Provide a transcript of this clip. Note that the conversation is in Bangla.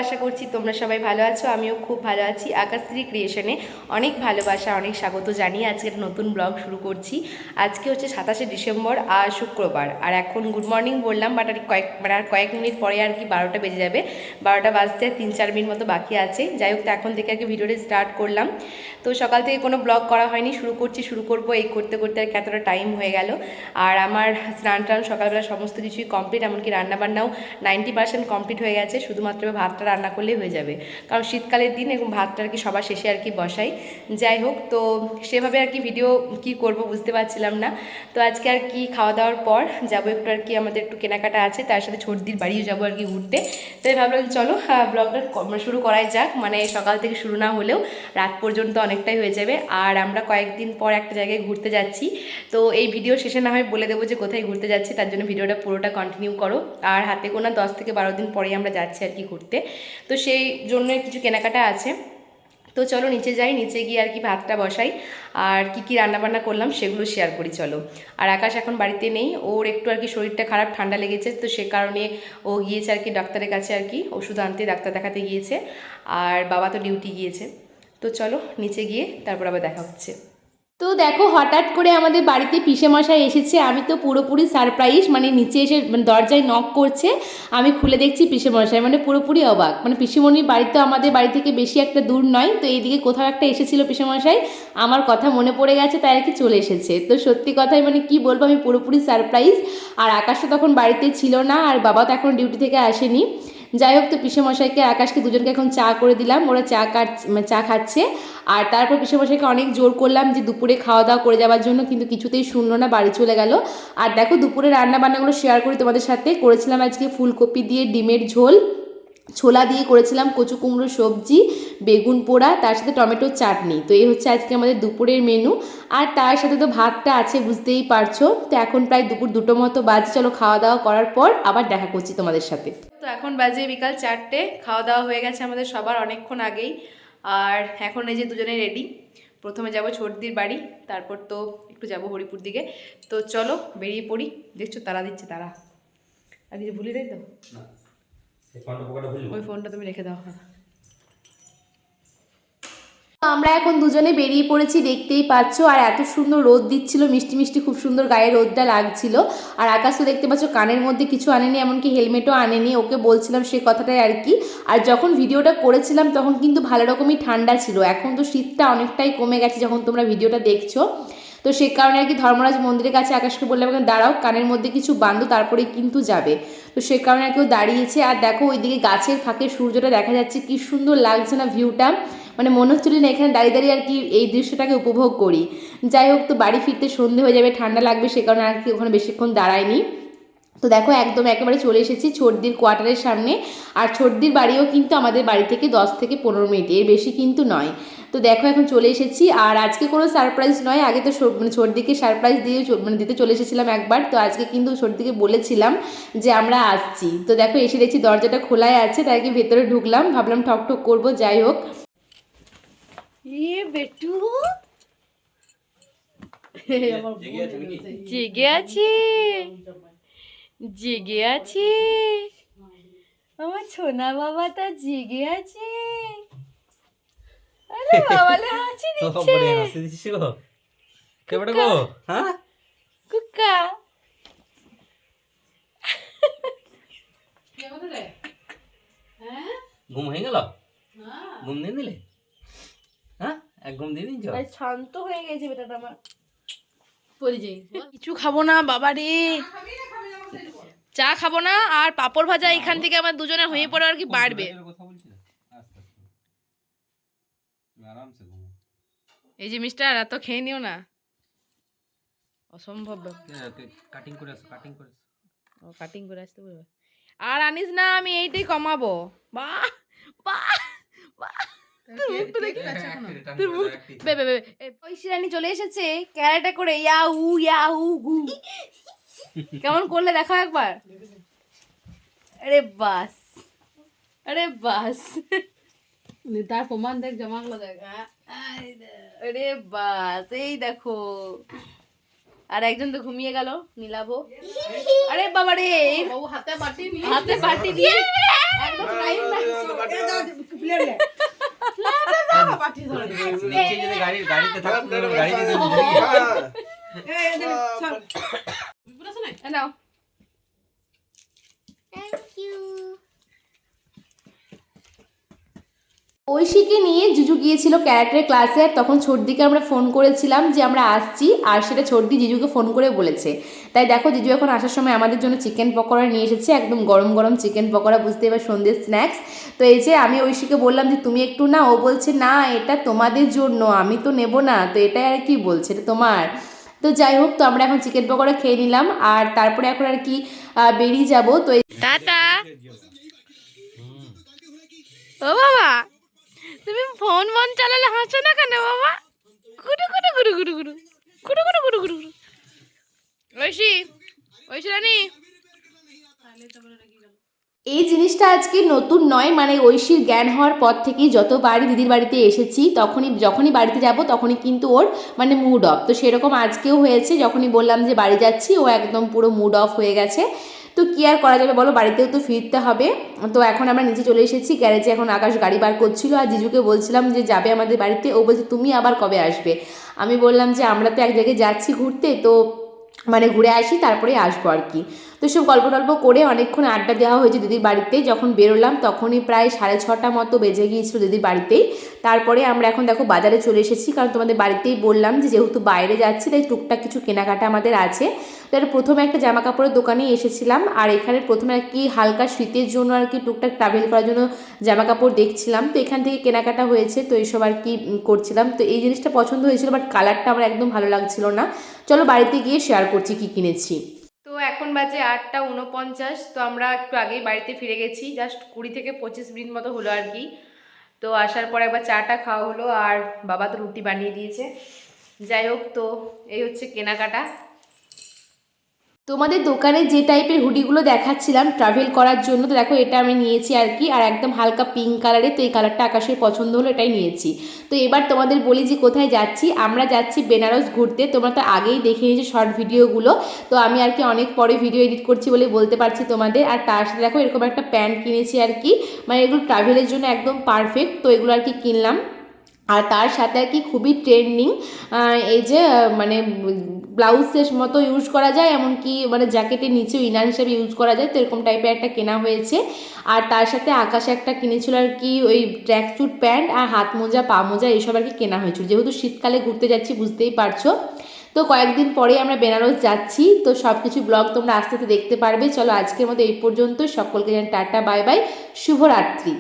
আশা করছি তোমরা সবাই ভালো আছো, আমিও খুব ভালো আছি। আকাশশ্রী ক্রিয়েশনে অনেক ভালোবাসা, অনেক স্বাগত জানিয়ে আজকে একটা নতুন ব্লগ শুরু করছি। আজকে হচ্ছে 27শে ডিসেম্বর আর শুক্রবার। আর এখন গুড মর্নিং বললাম, বাট আর কয়েক মিনিট পরে আর কি 12টা বেজে যাবে। 12টা বাজতে 3-4 মিনিট মতো বাকি আছে। যাই হোক, তো এখন থেকে আর কি ভিডিওটা স্টার্ট করলাম। তো সকাল থেকে কোনো ব্লগ করা হয়নি, শুরু করবো এই করতে করতে আর কি এতটা টাইম হয়ে গেল। আর আমার স্নান টান সকালবেলা সমস্ত কিছুই কমপ্লিট, এমনকি রান্নাবান্নাও 90% কমপ্লিট হয়ে গেছে। শুধুমাত্র ভাতটা রান্না করলেই হয়ে যাবে, কারণ শীতকালের দিন এবং ভাতটা আর কি সবার শেষে আর কি বসাই। যাই হোক, তো সেভাবে আর কি ভিডিও কি করব বুঝতে পারছিলাম না। তো আজকে আর কি খাওয়া দাওয়ার পর যাবো একটু আর কি, আমাদের একটু কেনাকাটা আছে, তার সাথে ছোটদির বাড়িও যাবো আর কি ঘুরতে। তাই ভাবলাম চলো ব্লগটা শুরু করাই যাক, মানে সকাল থেকে শুরু না হলেও রাত পর্যন্ত অনেকটাই হয়ে যাবে। আর আমরা কয়েকদিন পর একটা জায়গায় ঘুরতে যাচ্ছি, তো এই ভিডিও শেষে না হয় বলে দেবো যে কোথায় ঘুরতে যাচ্ছি, তার জন্য ভিডিওটা পুরোটা কন্টিনিউ করো। আর হাতে গোনা 10 থেকে 12 দিন পরেই আমরা যাচ্ছি আর কি ঘুরতে, তো সেই জন্য কিছু কেনাকাটা আছে। তো চলো নিচে যাই, নিচে গিয়ে আর কি ভাতটা বসাই, আর কি কি রান্নাবান্না করলাম সেগুলো শেয়ার করি চলো। আর আকাশ এখন বাড়িতে নেই, ওর একটু আর কি শরীরটা খারাপ, ঠান্ডা লেগেছে, তো সে কারণে ও গিয়েছে আর কি ডাক্তারের কাছে, আর কি ওষুধ আনতে ডাক্তার দেখাতে গিয়েছে। আর বাবা তো ডিউটি গিয়েছে। তো চলো নিচে গিয়ে তারপর আবার দেখা হচ্ছে। তো দেখো, হঠাৎ করে আমাদের বাড়িতে পিসেমশাই এসেছে। আমি তো পুরোপুরি সারপ্রাইজ, মানে নিচে এসে দরজায় নক করছে, আমি খুলে দেখছি পিসেমশাই, মানে পুরোপুরি অবাক। মানে পিসিমণির বাড়ি তো আমাদের বাড়ি থেকে বেশি একটা দূর নয়, তো এইদিকে কোথাও একটা এসেছিল পিসেমশাই, আমার কথা মনে পড়ে গেছে, তাই আর কি চলে এসেছে। তো সত্যি কথাই মানে কি বলবো, আমি পুরোপুরি সারপ্রাইজ। আর আকাশ তো তখন বাড়িতে ছিল না, আর বাবা তো এখন ডিউটি থেকে আসেনি। যাই হোক, তো পিসেমশাইকে আকাশকে দুজনকে এখন চা করে দিলাম, ওরা চা খাচ্ছে। আর তারপর পিসেমশাইকে অনেক জোর করলাম যে দুপুরে খাওয়া দাওয়া করে যাওয়ার জন্য, কিন্তু কিছুতেই শুনলো না, বাড়ি চলে গেল। আর দেখো, দুপুরে রান্না বান্নাগুলো শেয়ার করি তোমাদের সাথে। করেছিলাম আজকে ফুলকপি দিয়ে ডিমের ঝোল, ছোলা দিয়ে করেছিলাম কচু কুমড়ো সবজি, বেগুন পোড়া, তার সাথে টমেটোর চাটনি। তো এই হচ্ছে আজকে আমাদের দুপুরের মেনু। আর তার সাথে তো ভাতটা আছে, বুঝতেই পারছো। তো এখন প্রায় দুপুর 2টো মতো বাজে, চলো খাওয়া দাওয়া করার পর আবার দেখা করছি তোমাদের সাথে। তো এখন বাজে বিকাল 4টে, খাওয়া দাওয়া হয়ে গেছে আমাদের সবার অনেকক্ষণ আগেই। আর এখন এই যে দুজনে রেডি, প্রথমে যাব ছোটদির বাড়ি, তারপর তো একটু যাব হরিপুর দিকে। তো চলো বেরিয়ে পড়ি। দেখছো তারা দিচ্ছে, তারা আর কিছু ভুলি দেয় তো, ওই ফোনটা তুমি রেখে দাও। আমরা এখন দুজনে বেরিয়ে পড়েছি, দেখতেই পাচ্ছ। আর এত সুন্দর রোদ দিচ্ছিল, মিষ্টি মিষ্টি খুব সুন্দর গায়ে রোদটা লাগছিল। আর আকাশ তো দেখতে পাচ্ছ কানের মধ্যে কিছু আনেনি, এমনকি হেলমেটও আনেনি, ওকে বলছিলাম সে কথাটাই আর কি। আর যখন ভিডিওটা করেছিলাম তখন কিন্তু ভালো রকমই ঠান্ডা ছিল, এখন তো শীতটা অনেকটাই কমে গেছে যখন তোমরা ভিডিওটা দেখছো। তো সে কারণে আর কি ধর্মরাজ মন্দিরের কাছে আকাশকে বললাম দাঁড়াও, কানের মধ্যে কিছু বাঁধো, তারপরে কিন্তু যাবে। তো সে কারণে আর কেউ দাঁড়িয়েছে। আর দেখো ওইদিকে গাছের ফাঁকে সূর্যটা দেখা যাচ্ছে, কি সুন্দর লাগছে না ভিউটা, মানে মনে হচ্ছিল না এখানে দাঁড়িয়ে দাঁড়িয়ে আর কি এই দৃশ্যটাকে উপভোগ করি। যাই হোক, তো বাড়ি ফিরতে সন্ধে হয়ে যাবে, ঠান্ডা লাগবে, সে কারণে আর কি ওখানে বেশিক্ষণ দাঁড়ায়নি। তো দেখো একদম একেবারে চলে এসেছি ছোটদির কোয়ার্টারের সামনে। আর ছোটদির বাড়িও কিন্তু আমাদের বাড়ি থেকে 10 থেকে 15 মিনিট, এর বেশি কিন্তু নয়। তো দেখো এখন চলে এসেছি। আর আজকে কোনো সারপ্রাইজ নয়, আগে তো মানে ছোটদিকে সারপ্রাইজ দিয়ে মানে দিতে চলে এসেছিলাম একবার। তো আজকে কিন্তু ছোটদিকে বলেছিলাম যে আমরা আসছি। তো দেখো এসে দেখছি দরজাটা খোলাই আছে, তাই কি ভেতরে ঢুকলাম, ভাবলাম ঠক ঠক করবো। যাই হোক, বেটু জেগে আছে, জেগে আছে আমার সোনা বাবাটা, জেগে আছে। আরে বাবালে হাসি দিচ্ছে কুক্কা। ঘুম হয়ে গেল? ঘুম দিয়ে দিলে? হ্যাঁ, এক ঘুম দিয়ে দিয়েছ? শান্ত হয়ে গেছে বেটাটা আমার। কিছু খাবো না বাবা রে, চা খাবো না, আর পাপড় ভাজা এখান থেকে আমার দুজনে হয়ে পড়ে আর কি বাড়বে। এই যে মিস্টার, এত খেয়ে নিও না, অসম্ভব। কাটিং করে আসো, কাটিং করে আসো। ও কাটিং করে আসতে বলবে, আর আনিস না, আমি এইটাই কমাবো। বাহ বাহ বাহ, ঐশিরানি চলে এসেছে ক্যারাটা করে, ইয়াউ ইয়াউ গু। কেমন করলে দেখো একবার। আরে বাস, আরে বাস, তার প্রমাণ দেখ, জমাগুলো দেখ। আরে বাস, এই দেখো। আর একজন তো ঘুমিয়ে গেল, নীলাভো। আরে বাবা রে, হাতে বাটি দিয়ে একদম টাইম না। বাড়িতে থাকতে গাড়ি দিতে নাও ঐশীকে নিয়ে জিজু গিয়েছিল ক্যারাটের ক্লাসে, আর তখন ছোটদিকে আমরা ফোন করেছিলাম যে আমরা আসছি, আর সেটা ছোটদি জিজুকে ফোন করে বলেছে। তাই দেখো জিজু এখন আসার সময় আমাদের জন্য চিকেন পকোড়া নিয়ে এসেছে, একদম গরম গরম চিকেন পকোড়া, বুঝতে এবার সন্ধ্যের স্ন্যাক্স। তো এই যে আমি ঐশীকে বললাম যে তুমি একটু না, ও বলছে না এটা তোমাদের জন্য, আমি তো নেব না, তো এটা আর কি বলছে এটা তোমার। তো যাই হোক, তো আমরা এখন চিকেন পকোড়া খেয়ে নিলাম, আর তারপরে এখন আর কি বেরিয়ে যাব। তো টাটা। ও বাবা, তুমি ফোন চালালে হাসো না কেন বাবা? গুরু গুরু গুরু গুরু গুরু গুরু গুরু গুরু গুরু গুরু। ঐশী, ঐশী রানী, এই জিনিসটা আজকে নতুন নয়, মানে ঐশীর জ্ঞান হওয়ার পর থেকেই যতবারই দিদির বাড়িতে এসেছি যখনই বাড়িতে যাব তখনই কিন্তু ওর মানে মুড অফ। তো সেরকম আজকেও হয়েছে, যখনই বললাম যে বাড়ি যাচ্ছি ও একদম পুরো মুড অফ হয়ে গেছে। তো কী আর করা যাবে বলো, বাড়িতেও তো ফিরতে হবে। তো এখন আমরা নিচে চলে এসেছি গ্যারেজে, এখন আকাশ গাড়ি বার করছিল, আর জিজুকে বলছিলাম যে যাবে আমাদের বাড়িতে, ও বলছে তুমি আবার কবে আসবে। আমি বললাম যে আমরা তো এক জায়গায় যাচ্ছি ঘুরতে, তো মানে ঘুরে আসি তারপরে আসবো আর কি। তো সব গল্প টল্প করে অনেকক্ষণ আড্ডা দেওয়া হয়েছে দিদির বাড়িতে। যখন বেরোলাম তখনই প্রায় 6:30 মতো বেজে গিয়েছিল দিদির বাড়িতেই। তারপরে আমরা এখন দেখো বাজারে চলে এসেছি, কারণ তোমাদের বাড়িতেই বললাম যে যেহেতু বাইরে যাচ্ছি তাই টুকটাক কিছু কেনাকাটা আমাদের আছে। তো প্রথমে একটা জামা কাপড়ের দোকানে এসেছিলাম, আর এখানে প্রথমে আর কি হালকা শীতের জন্য আর কি টুকটাক ট্রাভেল করার জন্য জামা কাপড় দেখছিলাম। তো এখান থেকে কেনাকাটা হয়েছে, তো এইসব আর কি করছিলাম। তো এই জিনিসটা পছন্দ হয়েছিল, বাট কালারটা আমার একদম ভালো লাগছিল না। চলো বাড়িতে গিয়ে শেয়ার করছি কি কিনেছি। তো এখন বাজে 8:49, তো আমরা একটু আগেই বাড়িতে ফিরে গেছি, জাস্ট 20 থেকে 25 মিনিট মতো হলো আর কি। তো আসার পর একবার চাটা খাওয়া হলো, আর বাবা তো রুটি বানিয়ে দিয়েছে। যাই হোক, তো এই হচ্ছে কেনাকাটা। তোমাদের দোকানে যে টাইপের হুডিগুলো দেখাচ্ছিলাম ট্রাভেল করার জন্য, তো দেখো এটা আমি নিয়েছি আর কি, আর একদম হালকা পিঙ্ক কালারে, তো এই কালারটা আকাশের পছন্দ হলো, এটাই নিয়েছি। তো এবার তোমাদের বলি যে কোথায় যাচ্ছি। আমরা যাচ্ছি বেনারস ঘুরতে, তোমরা তো আগেই দেখে নিয়েছো শর্ট ভিডিওগুলো, তো আমি আর কি অনেক পরে ভিডিও এডিট করছি বলে বলতে পারছি তোমাদের। আর তার সাথে দেখো এরকম একটা প্যান্ট কিনেছি আর কি, মানে এগুলো ট্রাভেলের জন্য একদম পারফেক্ট, তো এগুলো আর কি কিনলাম। আর তার সাথে আর কি খুবই ট্রেন্ডিং এই যে মানে ব্লাউজের মতো ইউজ করা যায়, এমনকি মানে জ্যাকেটের নিচেও ইনার হিসেবে ইউজ করা যায়, তো এরকম টাইপের একটা কেনা হয়েছে। আর তার সাথে আকাশে একটা কিনেছিল আর কি ওই ট্র্যাকস্যুট প্যান্ট আর হাত মোজা পা মোজা এইসব আর কি কেনা হয়েছিল, যেহেতু শীতকালে ঘুরতে যাচ্ছি বুঝতেই পারছো। তো কয়েকদিন পরে আমরা বেনারস যাচ্ছি, তো সব কিছু ব্লগ তোমরা আস্তে আস্তে দেখতে পারবে। চলো আজকের মতো এই পর্যন্ত, সকলকে জানাই টাটা বাই বাই, শুভরাত্রি।